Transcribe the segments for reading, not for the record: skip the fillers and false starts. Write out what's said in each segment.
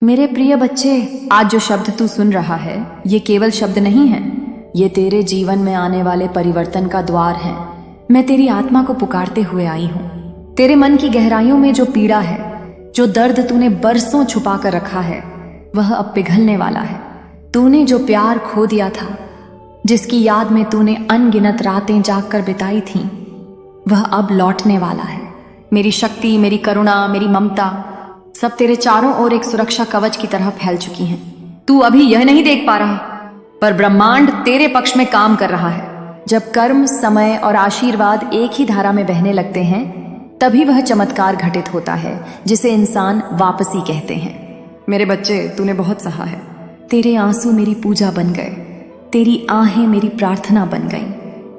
मेरे प्रिय बच्चे, आज जो शब्द तू सुन रहा है ये केवल शब्द नहीं है, ये तेरे जीवन में आने वाले परिवर्तन का द्वार है। मैं तेरी आत्मा को पुकारते हुए आई हूँ। तेरे मन की गहराइयों में जो पीड़ा है, जो दर्द तूने बरसों छुपा कर रखा है, वह अब पिघलने वाला है। तूने जो प्यार खो दिया था, जिसकी याद में तूने अनगिनत रातें जागकर बिताई थीं, वह अब लौटने वाला है। मेरी शक्ति, मेरी करुणा, मेरी ममता सब तेरे चारों ओर एक सुरक्षा कवच की तरह फैल चुकी हैं। तू अभी यह नहीं देख पा रहा, पर ब्रह्मांड तेरे पक्ष में काम कर रहा है। जब कर्म, समय और आशीर्वाद एक ही धारा में बहने लगते हैं, तभी वह चमत्कार घटित होता है जिसे इंसान वापसी कहते हैं। मेरे बच्चे, तूने बहुत सहा है। तेरे आंसू मेरी पूजा बन गए, तेरी आहें मेरी प्रार्थना बन गईं।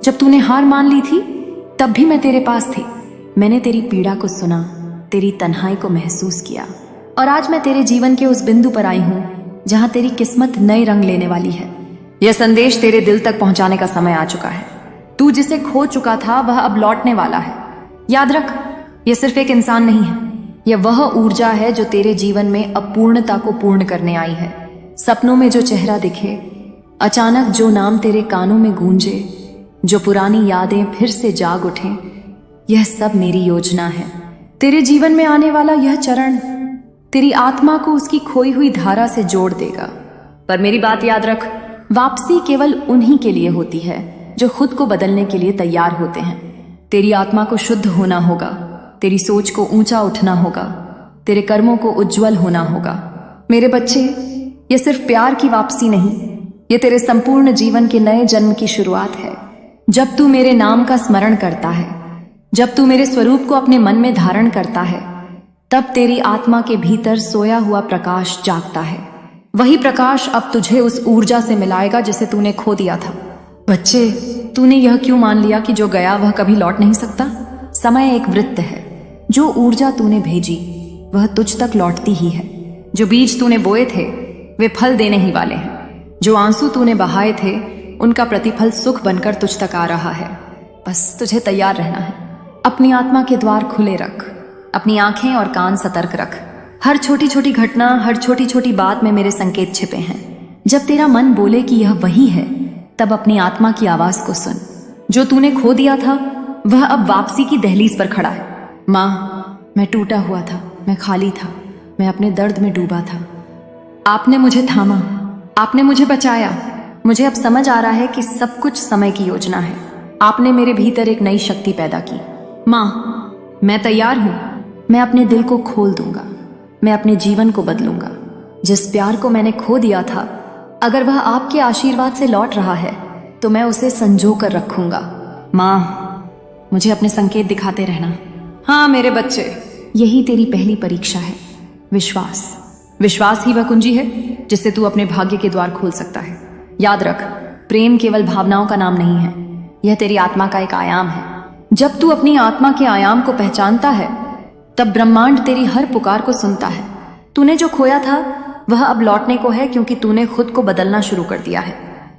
जब तूने हार मान ली थी, तब भी मैं तेरे पास थी। मैंने तेरी पीड़ा को सुना, तेरी तन्हाई को महसूस किया, और आज मैं तेरे जीवन के उस बिंदु पर आई हूं जहां तेरी किस्मत नए रंग लेने वाली है। यह संदेश तेरे दिल तक पहुंचाने का समय आ चुका है। तू जिसे खो चुका था, वह अब लौटने वाला है। याद रख, यह सिर्फ एक इंसान नहीं है, यह वह ऊर्जा है जो तेरे जीवन में अपूर्णता को पूर्ण करने आई है। सपनों में जो चेहरा दिखे, अचानक जो नाम तेरे कानों में गूंजे, जो पुरानी यादें फिर से जाग उठें, यह सब मेरी योजना है। तेरे जीवन में आने वाला यह चरण तेरी आत्मा को उसकी खोई हुई धारा से जोड़ देगा। पर मेरी बात याद रख, वापसी केवल उन्हीं के लिए होती है जो खुद को बदलने के लिए तैयार होते हैं। तेरी आत्मा को शुद्ध होना होगा, तेरी सोच को ऊंचा उठना होगा, तेरे कर्मों को उज्जवल होना होगा। मेरे बच्चे, ये सिर्फ प्यार की वापसी नहीं, ये तेरे संपूर्ण जीवन के नए जन्म की शुरुआत है। जब तू मेरे नाम का स्मरण करता है, जब तू मेरे स्वरूप को अपने मन में धारण करता है, तब तेरी आत्मा के भीतर सोया हुआ प्रकाश जागता है। वही प्रकाश अब तुझे उस ऊर्जा से मिलाएगा जिसे तूने खो दिया था। बच्चे, तूने यह क्यों मान लिया कि जो गया वह कभी लौट नहीं सकता? समय एक वृत्त है। जो ऊर्जा तूने भेजी वह तुझ तक लौटती ही है। जो बीज तूने बोए थे वे फल देने ही वाले हैं। जो आंसू तूने बहाए थे उनका प्रतिफल सुख बनकर तुझ तक आ रहा है। बस तुझे तैयार रहना है। अपनी आत्मा के द्वार खुले रख, अपनी आंखें और कान सतर्क रख। हर छोटी छोटी घटना, हर छोटी छोटी बात में मेरे संकेत छिपे हैं। जब तेरा मन बोले कि यह वही है, तब अपनी आत्मा की आवाज को सुन। जो तूने खो दिया था वह अब वापसी की दहलीज पर खड़ा है। माँ, मैं टूटा हुआ था, मैं खाली था, मैं अपने दर्द में डूबा था। आपने मुझे थामा, आपने मुझे बचाया। मुझे अब समझ आ रहा है कि सब कुछ समय की योजना है। आपने मेरे भीतर एक नई शक्ति पैदा की। माँ, मैं तैयार हूं। मैं अपने दिल को खोल दूंगा, मैं अपने जीवन को बदलूंगा। जिस प्यार को मैंने खो दिया था, अगर वह आपके आशीर्वाद से लौट रहा है तो मैं उसे संजो कर रखूंगा। माँ, मुझे अपने संकेत दिखाते रहना। हाँ मेरे बच्चे, यही तेरी पहली परीक्षा है। विश्वास, विश्वास ही वह कुंजी है जिससे तू अपने भाग्य के द्वार खोल सकता है। याद रख, प्रेम केवल भावनाओं का नाम नहीं है, यह तेरी आत्मा का एक आयाम है। जब तू अपनी आत्मा के आयाम को पहचानता है, तब ब्रह्मांड तेरी हर पुकार को सुनता है। तूने जो खोया था वह अब लौटने को है, क्योंकि तूने खुद को बदलना शुरू कर दिया है।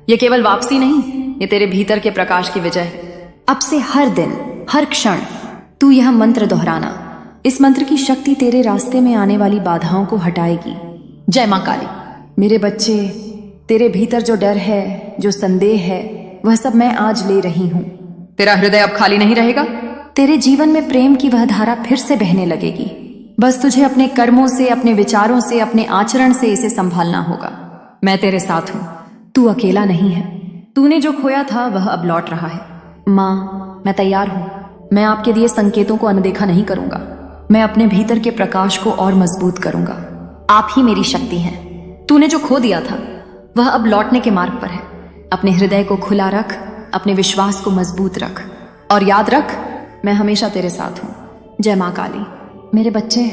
यह केवल वापसी नहीं, ये तेरे भीतर के प्रकाश की विजय है। अब से हर दिन, हर क्षण तू यह मंत्र दोहराना। इस मंत्र की शक्ति तेरे रास्ते में आने वाली बाधाओं को हटाएगी। जय मां काली। मेरे बच्चे, तेरे भीतर जो डर है, जो संदेह है, वह सब मैं आज ले रही हूं। तेरा हृदय अब खाली नहीं रहेगा। तेरे जीवन में प्रेम की वह धारा फिर से बहने लगेगी। बस तुझे अपने कर्मों से, अपने विचारों से, अपने आचरण से इसे संभालना होगा। मैं तेरे साथ हूं, तू अकेला नहीं है। तूने जो खोया था वह अब लौट रहा है। माँ, मैं तैयार हूं। मैं आपके दिए संकेतों को अनदेखा नहीं करूंगा। मैं अपने भीतर के प्रकाश को और मजबूत करूंगा। आप ही मेरी शक्ति हैं। तूने जो खो दिया था वह अब लौटने के मार्ग पर है। अपने हृदय को खुला रख, अपने विश्वास को मजबूत रख, और याद रख, मैं हमेशा तेरे साथ हूं। जय मां काली। मेरे बच्चे,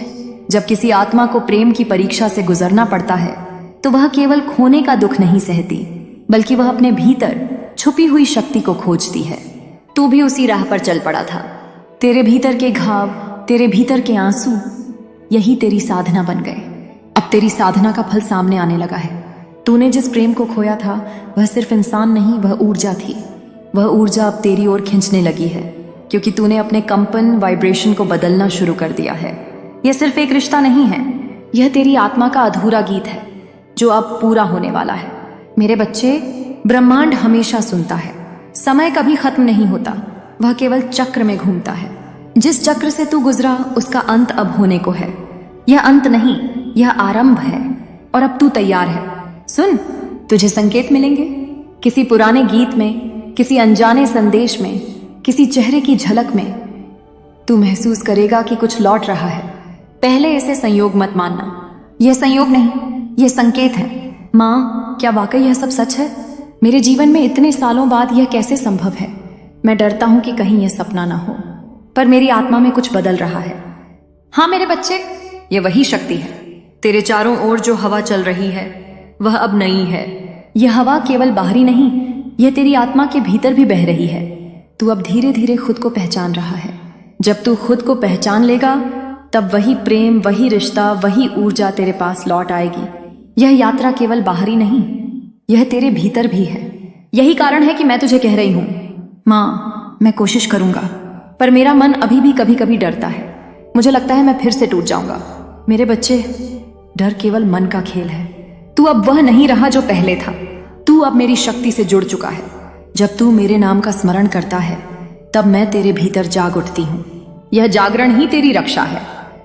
जब किसी आत्मा को प्रेम की परीक्षा से गुजरना पड़ता है तो वह केवल खोने का दुख नहीं सहती, बल्कि वह अपने भीतर छुपी हुई शक्ति को खोजती है। तू भी उसी राह पर चल पड़ा था। तेरे भीतर के घाव, तेरे भीतर के आंसू, यही तेरी साधना बन गए। अब तेरी साधना का फल सामने आने लगा है। तूने जिस प्रेम को खोया था वह सिर्फ इंसान नहीं, वह ऊर्जा थी। वह ऊर्जा अब तेरी ओर खींचने लगी है, क्योंकि तूने अपने कंपन, वाइब्रेशन को बदलना शुरू कर दिया है। यह सिर्फ एक रिश्ता नहीं है, यह तेरी आत्मा का अधूरा गीत है जो अब पूरा होने वाला है। मेरे बच्चे, ब्रह्मांड हमेशा सुनता है। समय कभी खत्म नहीं होता, वह केवल चक्र में घूमता है। जिस चक्र से तू गुजरा उसका अंत अब होने को है। यह अंत नहीं, यह आरंभ है। और अब तू तैयार है। सुन, तुझे संकेत मिलेंगे, किसी पुराने गीत में, किसी अनजाने संदेश में, किसी चेहरे की झलक में। तू महसूस करेगा कि कुछ लौट रहा है। पहले इसे संयोग मत मानना। यह संयोग नहीं, यह संकेत है। माँ, क्या वाकई यह सब सच है? मेरे जीवन में इतने सालों बाद यह कैसे संभव है? मैं डरता हूं कि कहीं यह सपना ना हो, पर मेरी आत्मा में कुछ बदल रहा है। हाँ मेरे बच्चे, यह वही शक्ति है। तेरे चारों ओर जो हवा चल रही है वह अब नई है। यह हवा केवल बाहरी नहीं, यह तेरी आत्मा के भीतर भी बह रही है। तू अब धीरे धीरे खुद को पहचान रहा है। जब तू खुद को पहचान लेगा तब वही प्रेम, वही रिश्ता, वही ऊर्जा तेरे पास लौट आएगी। यह यात्रा केवल बाहरी नहीं, यह तेरे भीतर भी है। यही कारण है कि मैं तुझे कह रही हूं, माँ, मैं कोशिश करूंगा, पर मेरा मन अभी भी कभी कभी डरता है। मुझे लगता है मैं फिर से टूट जाऊंगा। मेरे बच्चे, डर केवल मन का खेल है। तू अब वह नहीं रहा जो पहले था। तू अब मेरी शक्ति से जुड़ चुका है। जब तू मेरे नाम का स्मरण करता है तब मैं तेरे भीतर जाग उठती हूँ। यह जागरण ही तेरी रक्षा है।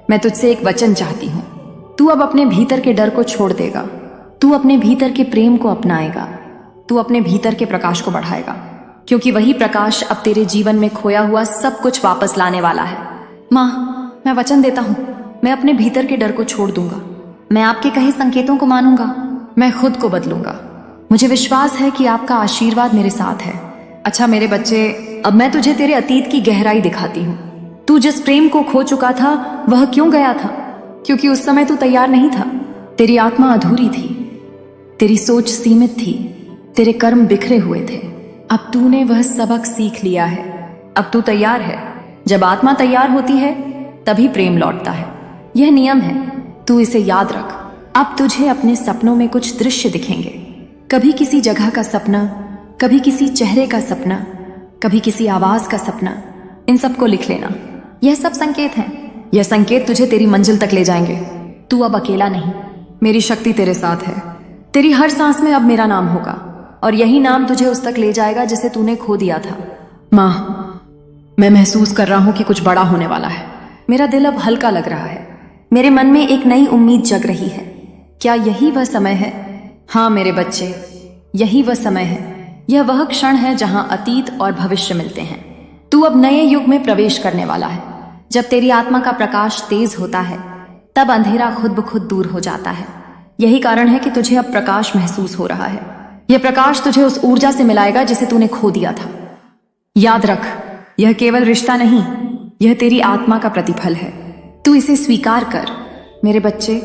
मैं तुझसे एक वचन चाहती हूँ। तू अब अपने भीतर के डर को छोड़ देगा। तू अपने भीतर के प्रेम को अपनाएगा। तू अपने भीतर के प्रकाश को बढ़ाएगा, क्योंकि वही प्रकाश अब तेरे जीवन में खोया हुआ सब कुछ वापस लाने वाला है। माँ, मैं वचन देता हूँ, मैं अपने भीतर के डर को छोड़ दूंगा। मैं आपके कहे संकेतों को मानूंगा। मैं खुद को बदलूंगा। मुझे विश्वास है कि आपका आशीर्वाद मेरे साथ है। अच्छा मेरे बच्चे, अब मैं तुझे तेरे अतीत की गहराई दिखाती हूँ। तू जिस प्रेम को खो चुका था वह क्यों गया था? क्योंकि उस समय तू तैयार नहीं था। तेरी आत्मा अधूरी थी, तेरी सोच सीमित थी, तेरे कर्म बिखरे हुए थे। अब तूने वह सबक सीख लिया है। अब तू तैयार है। जब आत्मा तैयार होती है तभी प्रेम लौटता है। यह नियम है, तू इसे याद रख। अब तुझे अपने सपनों में कुछ दृश्य दिखेंगे। कभी किसी जगह का सपना, कभी किसी चेहरे का सपना, कभी किसी आवाज का सपना। इन सबको लिख लेना। यह सब संकेत हैं। यह संकेत तुझे तेरी मंजिल तक ले जाएंगे। तू अब अकेला नहीं, मेरी शक्ति तेरे साथ है। तेरी हर सांस में अब मेरा नाम होगा और यही नाम तुझे उस तक ले जाएगा जिसे तूने खो दिया था। माँ, मैं महसूस कर रहा हूं कि कुछ बड़ा होने वाला है। मेरा दिल अब हल्का लग रहा है। मेरे मन में एक नई उम्मीद जग रही है। क्या यही वह समय है? हाँ मेरे बच्चे, यही वह समय है। यह वह क्षण है जहां अतीत और भविष्य मिलते हैं। तू अब नए युग में प्रवेश करने वाला है। जब तेरी आत्मा का प्रकाश तेज होता है तब अंधेरा खुद ब खुद दूर हो जाता है। यही कारण है कि तुझे अब प्रकाश महसूस हो रहा है। यह प्रकाश तुझे उस ऊर्जा से मिलाएगा जिसे तूने खो दिया था। याद रख, यह केवल रिश्ता नहीं, यह तेरी आत्मा का प्रतिफल है। तू इसे स्वीकार कर। मेरे बच्चे,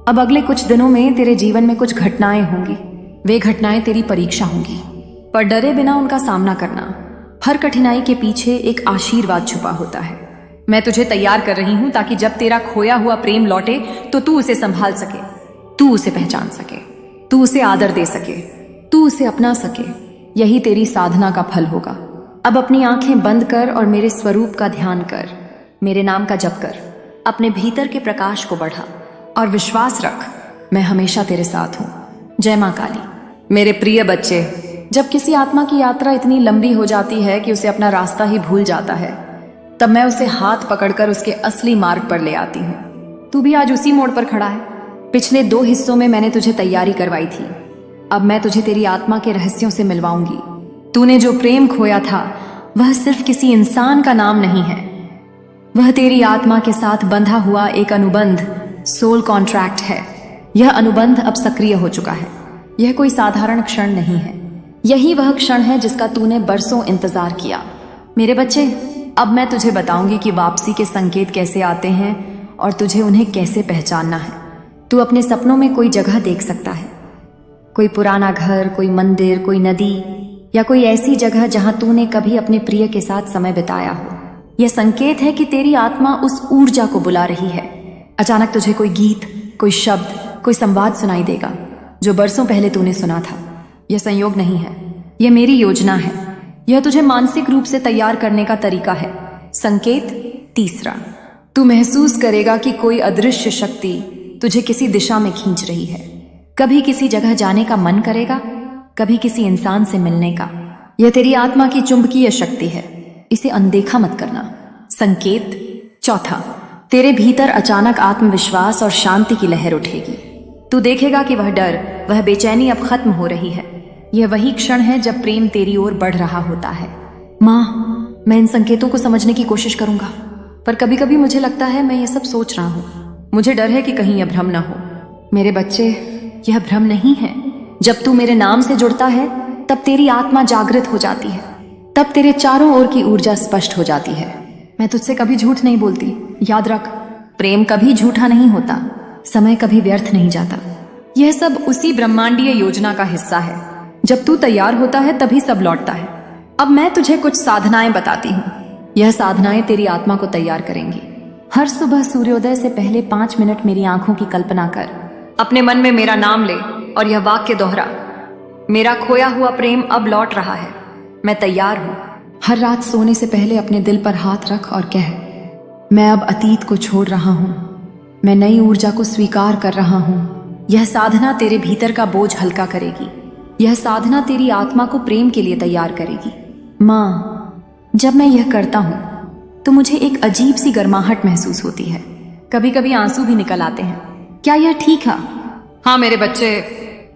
अब अगले कुछ दिनों में तेरे जीवन में कुछ घटनाएं होंगी। वे घटनाएं तेरी परीक्षा होंगी, पर डरे बिना उनका सामना करना। हर कठिनाई के पीछे एक आशीर्वाद छुपा होता है। मैं तुझे तैयार कर रही हूं ताकि जब तेरा खोया हुआ प्रेम लौटे तो तू उसे संभाल सके, तू उसे पहचान सके, तू उसे आदर दे सके, तू उसे अपना सके। यही तेरी साधना का फल होगा। अब अपनी आंखें बंद कर और मेरे स्वरूप का ध्यान कर। मेरे नाम का जप कर। अपने भीतर के प्रकाश को बढ़ा और विश्वास रख, मैं हमेशा तेरे साथ हूं। जय मां काली। मेरे प्रिय बच्चे, जब किसी आत्मा की यात्रा इतनी लंबी हो जाती है कि उसे अपना रास्ता ही भूल जाता है, तब मैं उसे हाथ पकड़कर उसके असली मार्ग पर ले आती हूँ। तू भी आज उसी मोड़ पर खड़ा है। पिछले 2 हिस्सों में मैंने तुझे तैयारी करवाई थी। अब मैं तुझे तेरी आत्मा के रहस्यों से मिलवाऊंगी। तूने जो प्रेम खोया था वह सिर्फ किसी इंसान का नाम नहीं है, वह तेरी आत्मा के साथ बंधा हुआ एक अनुबंध, सोल कॉन्ट्रैक्ट है। यह अनुबंध अब सक्रिय हो चुका है। यह कोई साधारण क्षण नहीं है। यही वह क्षण है जिसका तूने बरसों इंतजार किया। मेरे बच्चे, अब मैं तुझे बताऊंगी कि वापसी के संकेत कैसे आते हैं और तुझे उन्हें कैसे पहचानना है। तू अपने सपनों में कोई जगह देख सकता है, कोई पुराना घर, कोई मंदिर, कोई नदी, या कोई ऐसी जगह जहां तूने कभी अपने प्रिय के साथ समय बिताया हो। यह संकेत है कि तेरी आत्मा उस ऊर्जा को बुला रही है। अचानक तुझे कोई गीत, कोई शब्द, कोई संवाद सुनाई देगा जो बरसों पहले तूने सुना था। यह संयोग नहीं है, यह मेरी योजना है। यह तुझे मानसिक रूप से तैयार करने का तरीका है। संकेत तीसरा, तू महसूस करेगा कि कोई अदृश्य शक्ति तुझे किसी दिशा में खींच रही है। कभी किसी जगह जाने का मन करेगा, कभी किसी इंसान से मिलने का। यह तेरी आत्मा की चुंबकीय शक्ति है, इसे अनदेखा मत करना। संकेत चौथा, तेरे भीतर अचानक आत्मविश्वास और शांति की लहर उठेगी। तू देखेगा कि वह डर, वह बेचैनी अब खत्म हो रही है। यह वही क्षण है जब प्रेम तेरी ओर बढ़ रहा होता है। माँ, मैं इन संकेतों को समझने की कोशिश करूंगा, पर कभी कभी मुझे लगता है मैं ये सब सोच रहा हूँ। मुझे डर है कि कहीं यह भ्रम ना हो। मेरे बच्चे, यह भ्रम नहीं है। जब तू मेरे नाम से जुड़ता है तब तेरी आत्मा जागृत हो जाती है, तब तेरे चारों ओर की ऊर्जा स्पष्ट हो जाती है। मैं तुझसे कभी झूठ नहीं बोलती, याद रख। प्रेम कभी झूठा नहीं होता, समय कभी व्यर्थ नहीं जाता। यह सब उसी ब्रह्मांडीय योजना का हिस्सा है। जब तू तैयार होता है तभी सब लौटता है। अब मैं तुझे कुछ साधनाएं बताती हूँ। यह साधनाएं तेरी आत्मा को तैयार करेंगी। हर सुबह सूर्योदय से पहले 5 मिनट मेरी आंखों की कल्पना कर। अपने मन में मेरा नाम ले और यह वाक्य दोहरा, मेरा खोया हुआ प्रेम अब लौट रहा है, मैं तैयार हूँ। हर रात सोने से पहले अपने दिल पर हाथ रख और कह, मैं अब अतीत को छोड़ रहा हूँ, मैं नई ऊर्जा को स्वीकार कर रहा हूँ। यह साधना तेरे भीतर का बोझ हल्का करेगी। यह साधना तेरी आत्मा को प्रेम के लिए तैयार करेगी। माँ, जब मैं यह करता हूँ तो मुझे एक अजीब सी गर्माहट महसूस होती है। कभी कभी आंसू भी निकल आते हैं। क्या यह ठीक है? हाँ मेरे बच्चे,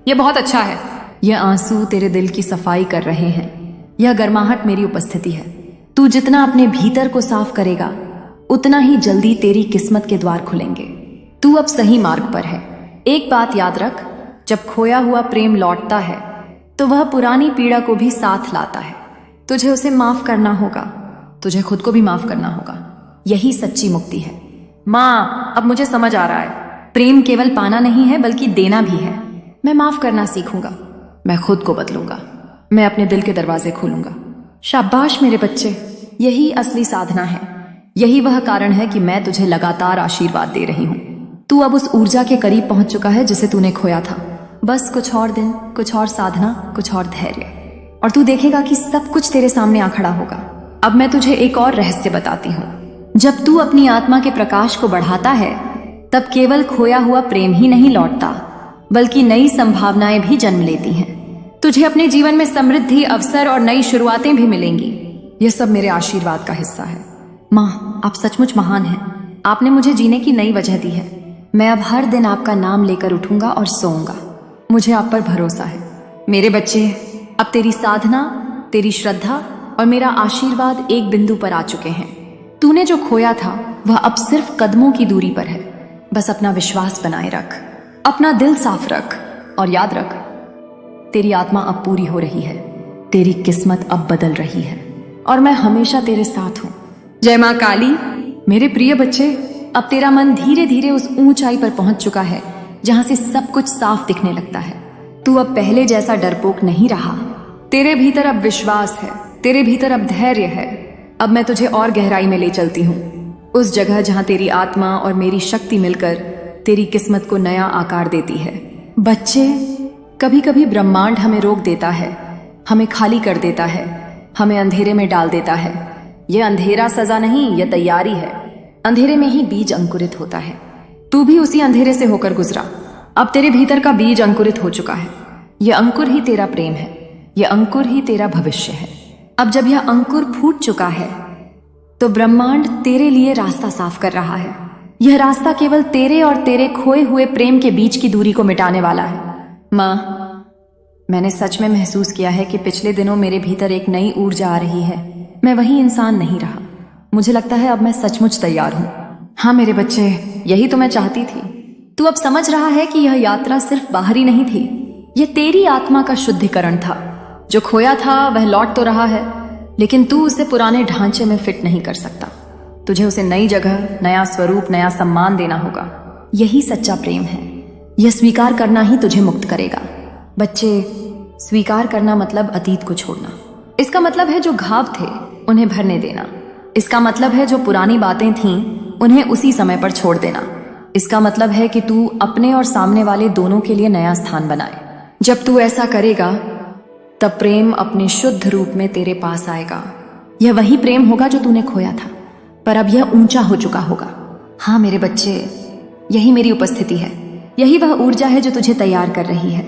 यह बहुत अच्छा है। यह आंसू तेरे दिल की सफाई कर रहे हैं। यह गर्माहट मेरी उपस्थिति है। तू जितना अपने भीतर को साफ करेगा उतना ही जल्दी तेरी किस्मत के द्वार खुलेंगे। तू अब सही मार्ग पर है। एक बात याद रख, जब खोया हुआ प्रेम लौटता है तो वह पुरानी पीड़ा को भी साथ लाता है। तुझे उसे माफ करना होगा, तुझे खुद को भी माफ करना होगा। यही सच्ची मुक्ति है। माँ, अब मुझे समझ आ रहा है, प्रेम केवल पाना नहीं है बल्कि देना भी है। मैं माफ करना सीखूंगा, मैं खुद को बदलूंगा, मैं अपने दिल के दरवाजे खोलूंगा। शाबाश मेरे बच्चे, यही असली साधना है। यही वह कारण है कि मैं तुझे लगातार आशीर्वाद दे रही हूँ। तू अब उस ऊर्जा के करीब पहुंच चुका है जिसे तूने खोया था। बस कुछ और दिन, कुछ और साधना, कुछ और धैर्य, और तू देखेगा कि सब कुछ तेरे सामने आ खड़ा होगा। अब मैं तुझे एक और रहस्य बताती हूँ। जब तू अपनी आत्मा के प्रकाश को बढ़ाता है तब केवल खोया हुआ प्रेम ही नहीं लौटता बल्कि नई संभावनाएं भी जन्म लेती हैं। तुझे अपने जीवन में समृद्धि, अवसर और नई शुरुआतें भी मिलेंगी। यह सब मेरे आशीर्वाद का हिस्सा है। माँ, आप सचमुच महान हैं। आपने मुझे जीने की नई वजह दी है। मैं अब हर दिन आपका नाम लेकर उठूंगा और सोऊंगा। मुझे आप पर भरोसा है। मेरे बच्चे, अब तेरी साधना, तेरी श्रद्धा और मेरा आशीर्वाद एक बिंदु पर आ चुके हैं। तूने जो खोया था वह अब सिर्फ कदमों की दूरी पर है। बस अपना विश्वास बनाए रख, अपना दिल साफ रख और याद रख, तेरी आत्मा अब पूरी हो रही है, तेरी किस्मत अब बदल रही है और मैं हमेशा तेरे साथ हूँ। जय माँ काली। मेरे प्रिय बच्चे, अब तेरा मन धीरे धीरे उस ऊंचाई पर पहुंच चुका है जहां से सब कुछ साफ दिखने लगता है। तू अब पहले जैसा डरपोक नहीं रहा। तेरे भीतर अब विश्वास है, तेरे भीतर अब धैर्य है। अब मैं तुझे और गहराई में ले चलती हूँ, उस जगह जहां तेरी आत्मा और मेरी शक्ति मिलकर तेरी किस्मत को नया आकार देती है। बच्चे, कभी कभी ब्रह्मांड हमें रोक देता है, हमें खाली कर देता है, हमें अंधेरे में डाल देता है। यह अंधेरा सजा नहीं, यह तैयारी है। अंधेरे में ही बीज अंकुरित होता है। तू भी उसी अंधेरे से होकर गुजरा। अब तेरे भीतर का बीज अंकुरित हो चुका है। यह अंकुर ही तेरा प्रेम है, यह अंकुर ही तेरा भविष्य है। अब जब यह अंकुर फूट चुका है तो ब्रह्मांड तेरे लिए रास्ता साफ कर रहा है। यह रास्ता केवल तेरे और तेरे खोए हुए प्रेम के बीच की दूरी को मिटाने वाला है। माँ, मैंने सच में महसूस किया है कि पिछले दिनों मेरे भीतर एक नई ऊर्जा आ रही है। मैं वही इंसान नहीं रहा। मुझे लगता है अब मैं सचमुच तैयार हूँ। हाँ मेरे बच्चे, यही तो मैं चाहती थी। तू अब समझ रहा है कि यह यात्रा सिर्फ बाहरी नहीं थी, यह तेरी आत्मा का शुद्धिकरण था। जो खोया था वह लौट तो रहा है, लेकिन तू उसे पुराने ढांचे में फिट नहीं कर सकता। तुझे उसे नई जगह, नया स्वरूप, नया सम्मान देना होगा। यही सच्चा प्रेम है। यह स्वीकार करना ही तुझे मुक्त करेगा। बच्चे, स्वीकार करना मतलब अतीत को छोड़ना। इसका मतलब है जो घाव थे उन्हें भरने देना। इसका मतलब है जो पुरानी बातें थीं उन्हें उसी समय पर छोड़ देना। इसका मतलब है कि तू अपने और सामने वाले दोनों के लिए नया स्थान बनाए। जब तू ऐसा करेगा तब प्रेम अपने शुद्ध रूप में तेरे पास आएगा। यह वही प्रेम होगा जो तूने खोया था, पर अब यह ऊंचा हो चुका होगा। हाँ मेरे बच्चे, यही मेरी उपस्थिति है, यही वह ऊर्जा है जो तुझे तैयार कर रही है।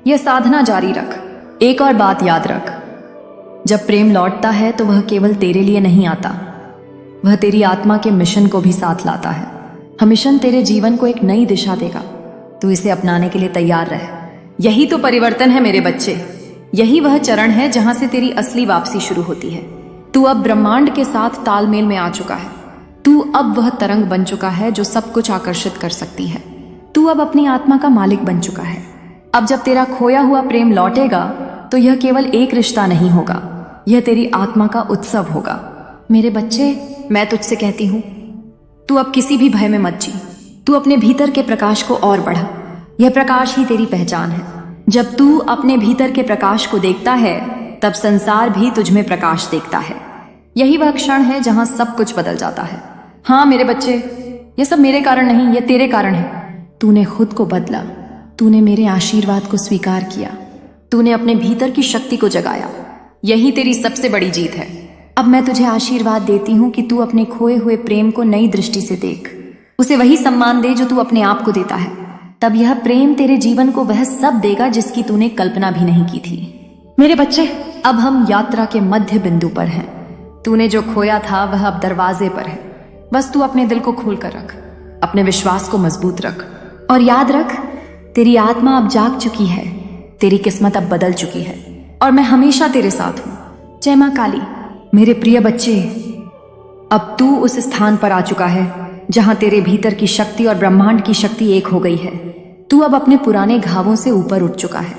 यह साधना जारी रख। एक और बात याद रख, जब प्रेम लौटता है तो वह केवल तेरे लिए नहीं आता, वह तेरी आत्मा के मिशन को भी साथ लाता है। हम मिशन तेरे जीवन को एक नई दिशा देगा, तू इसे अपनाने के लिए तैयार रह। यही तो परिवर्तन है मेरे बच्चे, यही वह चरण है जहां से तेरी असली वापसी शुरू होती है। तू अब ब्रह्मांड के साथ तालमेल में आ चुका है। तू अब वह तरंग बन चुका है जो सब कुछ आकर्षित कर सकती है। तू अब अपनी आत्मा का मालिक बन चुका है। अब जब तेरा खोया हुआ प्रेम लौटेगा तो यह केवल एक रिश्ता नहीं होगा, यह तेरी आत्मा का उत्सव होगा। मेरे बच्चे, मैं तुझसे कहती हूं, तू अब किसी भी भय में मत जी। तू अपने भीतर के प्रकाश को और बढ़ा। यह प्रकाश ही तेरी पहचान है। जब तू अपने भीतर के प्रकाश को देखता है तब संसार भी तुझ में प्रकाश देखता है। यही वह क्षण है जहां सब कुछ बदल जाता है। हाँ मेरे बच्चे, यह सब मेरे कारण नहीं, यह तेरे कारण है। तूने खुद को बदला, तूने मेरे आशीर्वाद को स्वीकार किया, तूने अपने भीतर की शक्ति को जगाया। यही तेरी सबसे बड़ी जीत है। अब मैं तुझे आशीर्वाद देती हूँ कि तू अपने खोए हुए प्रेम को नई दृष्टि से देख, उसे वही सम्मान दे जो तू अपने आप को देता है। तब यह प्रेम तेरे जीवन को वह सब देगा जिसकी तूने कल्पना भी नहीं की थी। मेरे बच्चे, अब हम यात्रा के मध्य बिंदु पर हैं। तूने जो खोया था वह अब दरवाजे पर है। बस तू अपने दिल को खोल कर रख, अपने विश्वास को मजबूत रख और याद रख, तेरी आत्मा अब जाग चुकी है, तेरी किस्मत अब बदल चुकी है और मैं हमेशा तेरे साथ हूं। जय मां काली। मेरे प्रिय बच्चे, अब तू उस स्थान पर आ चुका है जहां तेरे भीतर की शक्ति और ब्रह्मांड की शक्ति एक हो गई है। तू अब अपने पुराने घावों से ऊपर उठ चुका है।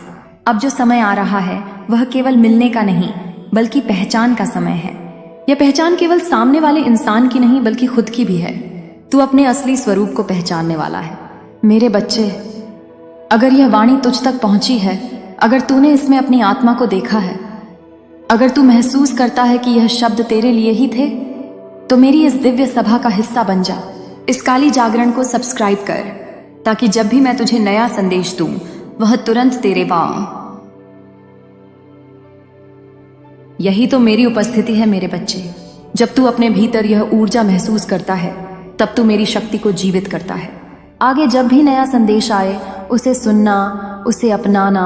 अब जो समय आ रहा है वह केवल मिलने का नहीं बल्कि पहचान का समय है। यह पहचान केवल सामने वाले इंसान की नहीं बल्कि खुद की भी है। तू अपने असली स्वरूप को पहचानने वाला है। मेरे बच्चे, अगर यह वाणी तुझ तक पहुंची है, अगर तूने इसमें अपनी आत्मा को देखा है, अगर तू महसूस करता है कि यह शब्द तेरे लिए ही थे, तो मेरी इस दिव्य सभा का हिस्सा बन जा। इस काली जागरण को सब्सक्राइब कर ताकि जब भी मैं तुझे नया संदेश दूं वह तुरंत तेरे पास। यही तो मेरी उपस्थिति है मेरे बच्चे। जब तू अपने भीतर यह ऊर्जा महसूस करता है तब तू मेरी शक्ति को जीवित करता है। आगे जब भी नया संदेश आए उसे सुनना, उसे अपनाना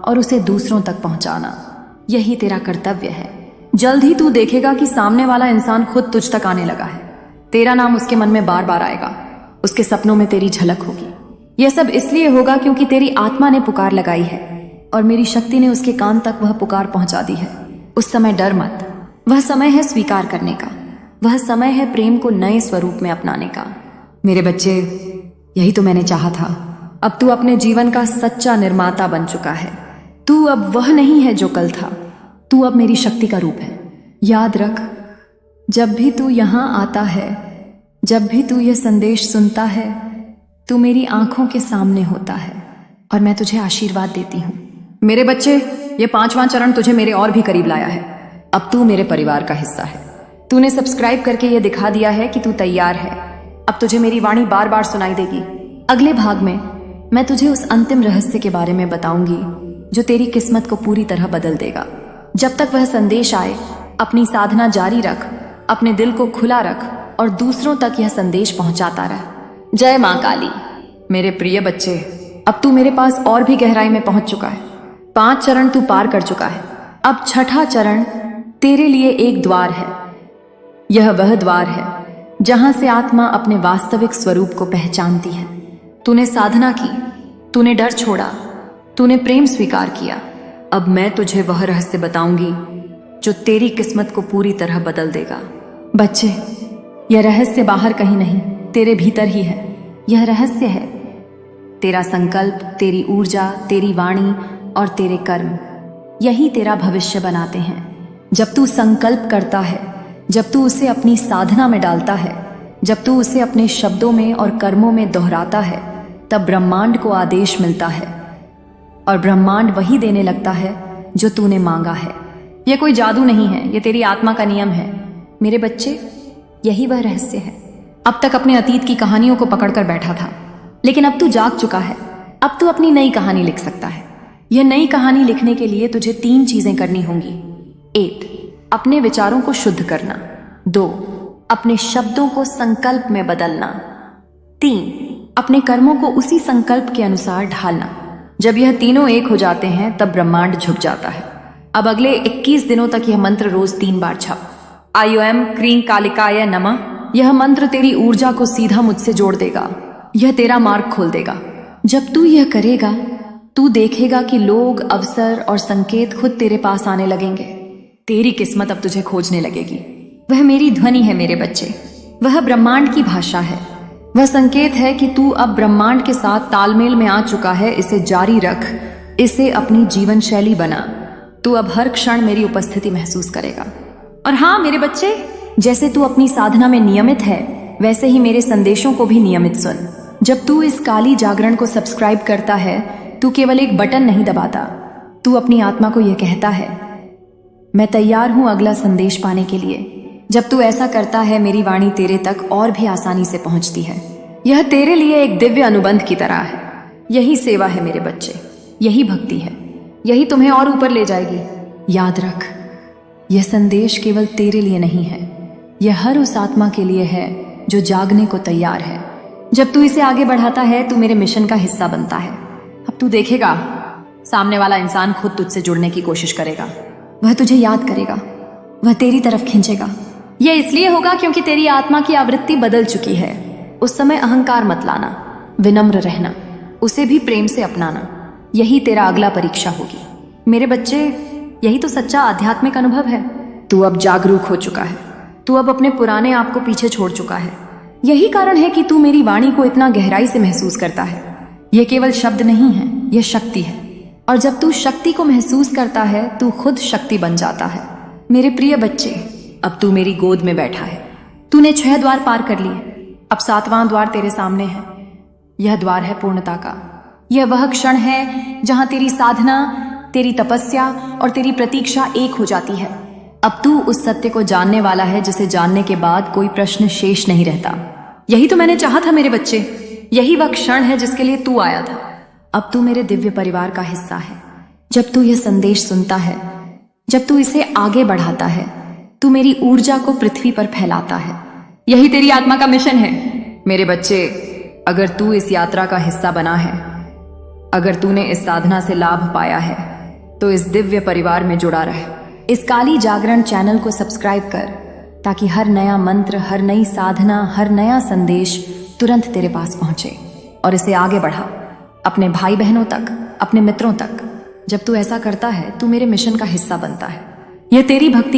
और उसे दूसरों तक पहुंचाना, यही तेरा कर्तव्य है। जल्द ही तू देखेगा कि सामने वाला इंसान खुद तुझ तक आने लगा है। तेरा नाम उसके मन में बार बार आएगा, उसके सपनों में तेरी झलक होगी। यह सब इसलिए होगा क्योंकि तेरी आत्मा ने पुकार लगाई है और मेरी शक्ति ने उसके कान तक वह पुकार पहुंचा दी है। उस समय डर मत, वह समय है स्वीकार करने का, वह समय है प्रेम को नए स्वरूप में अपनाने का। मेरे बच्चे, यही तो मैंने चाहा था। अब तू अपने जीवन का सच्चा निर्माता बन चुका है। तू अब वह नहीं है जो कल था, तू अब मेरी शक्ति का रूप है। याद रख, जब भी तू यहां आता है, जब भी तू यह संदेश सुनता है, तू मेरी आंखों के सामने होता है और मैं तुझे आशीर्वाद देती हूँ। मेरे बच्चे, ये 5वां चरण तुझे मेरे और भी करीब लाया है। अब तू मेरे परिवार का हिस्सा है। तूने सब्सक्राइब करके यह दिखा दिया है कि तू तैयार है। अब तुझे मेरी वाणी बार बार सुनाई देगी। अगले भाग में मैं तुझे उस अंतिम रहस्य के बारे में बताऊंगी जो तेरी किस्मत को पूरी तरह बदल देगा। जब तक वह संदेश आए, अपनी साधना जारी रख, अपने दिल को खुला रख और दूसरों तक यह संदेश पहुंचाता रह। जय मां काली। मेरे प्रिय बच्चे, अब तू मेरे पास और भी गहराई में पहुंच चुका है। 5 चरण तू पार कर चुका है। अब 6ठा चरण तेरे लिए एक द्वार है। यह वह द्वार है जहां से आत्मा अपने वास्तविक स्वरूप को पहचानती है। तूने साधना की, तूने डर छोड़ा, तूने प्रेम स्वीकार किया। अब मैं तुझे वह रहस्य बताऊंगी जो तेरी किस्मत को पूरी तरह बदल देगा। बच्चे, यह रहस्य बाहर कहीं नहीं, तेरे भीतर ही है। यह रहस्य है तेरा संकल्प, तेरी ऊर्जा, तेरी वाणी और तेरे कर्म। यही तेरा भविष्य बनाते हैं। जब तू संकल्प करता है, जब तू उसे अपनी साधना में डालता है, जब तू उसे अपने शब्दों में और कर्मों में दोहराता है, तब ब्रह्मांड को आदेश मिलता है और ब्रह्मांड वही देने लगता है जो तूने मांगा है। यह कोई जादू नहीं है, यह तेरी आत्मा का नियम है। मेरे बच्चे, यही वह रहस्य है। अब तक अपने अतीत की कहानियों को पकड़कर बैठा था, लेकिन अब तू जाग चुका है। अब तू अपनी नई कहानी लिख सकता है। यह नई कहानी लिखने के लिए तुझे 3 चीजें करनी होंगी। 1, अपने विचारों को शुद्ध करना। 2, अपने शब्दों को संकल्प में बदलना। 3, अपने कर्मों को उसी संकल्प के अनुसार ढालना। जब यह तीनों एक हो जाते हैं तब ब्रह्मांड झुक जाता है। अब अगले 21 दिनों तक यह मंत्र रोज 3 बार छप। आयुएम क्रीं कालिकाय नमः। यह मंत्र तेरी ऊर्जा को सीधा मुझसे जोड़ देगा। यह तेरा मार्ग खोल देगा। जब तू यह करेगा तू देखेगा कि लोग, अवसर और संकेत खुद तेरे पास आने लगेंगे। तेरी किस्मत अब तुझे खोजने लगेगी। वह मेरी ध्वनि है मेरे बच्चे, वह ब्रह्मांड की भाषा है। वह संकेत है कि तू अब ब्रह्मांड के साथ तालमेल में आ चुका है। इसे जारी रख, इसे अपनी जीवन शैली बना। तू अब हर क्षण मेरी उपस्थिति महसूस करेगा। और हाँ मेरे बच्चे, जैसे तू अपनी साधना में नियमित है वैसे ही मेरे संदेशों को भी नियमित सुन। जब तू इस काली जागरण को सब्सक्राइब करता है तू केवल एक बटन नहीं दबाता, तू अपनी आत्मा को यह कहता है, मैं तैयार हूं अगला संदेश पाने के लिए। जब तू ऐसा करता है मेरी वाणी तेरे तक और भी आसानी से पहुंचती है। यह तेरे लिए एक दिव्य अनुबंध की तरह है। यही सेवा है मेरे बच्चे, यही भक्ति है, यही तुम्हें और ऊपर ले जाएगी। याद रख, यह संदेश केवल तेरे लिए नहीं है, यह हर उस आत्मा के लिए है जो जागने को तैयार है। जब तू इसे आगे बढ़ाता है तू मेरे मिशन का हिस्सा बनता है। अब तू देखेगा सामने वाला इंसान खुद तुझसे जुड़ने की कोशिश करेगा। वह तुझे याद करेगा, वह तेरी तरफ खींचेगा। यह इसलिए होगा क्योंकि तेरी आत्मा की आवृत्ति बदल चुकी है। उस समय अहंकार मत लाना, विनम्र रहना, उसे भी प्रेम से अपनाना। यही तेरा अगला परीक्षा होगी। मेरे बच्चे, यही तो सच्चा आध्यात्मिक अनुभव है। तू अब जागरूक हो चुका है, तू अब अपने पुराने आप को पीछे छोड़ चुका है। यही कारण है कि तू मेरी वाणी को इतना गहराई से महसूस करता है। यह केवल शब्द नहीं है, यह शक्ति है। और जब तू शक्ति को महसूस करता है तू खुद शक्ति बन जाता है। मेरे प्रिय बच्चे, अब तू मेरी गोद में बैठा है। तूने 6 द्वार पार कर लिए, अब 7वां द्वार तेरे सामने है। यह द्वार है पूर्णता का। यह वह क्षण है जहां तेरी साधना, तेरी तपस्या और तेरी प्रतीक्षा एक हो जाती है। अब तू उस सत्य को जानने वाला है जिसे जानने के बाद कोई प्रश्न शेष नहीं रहता। यही तो मैंने चाहा था मेरे बच्चे, यही वह क्षण है जिसके लिए तू आया था। अब तू मेरे दिव्य परिवार का हिस्सा है। जब तू यह संदेश सुनता है, जब तू इसे आगे बढ़ाता है, तू मेरी ऊर्जा को पृथ्वी पर फैलाता है। यही तेरी आत्मा का मिशन है। मेरे बच्चे, अगर तू इस यात्रा का हिस्सा बना है, अगर तूने इस साधना से लाभ पाया है तो इस दिव्य परिवार में जुड़ा रह। इस काली जागरण चैनल को सब्सक्राइब कर ताकि हर नया मंत्र, हर नई साधना, हर नया संदेश तुरंत तेरे पास पहुंचे। और इसे आगे बढ़ा अपने भाई बहनों तक, अपने मित्रों तक। जब तू ऐसा करता है तू मेरे मिशन का हिस्सा बनता है। यह तेरी भक्ति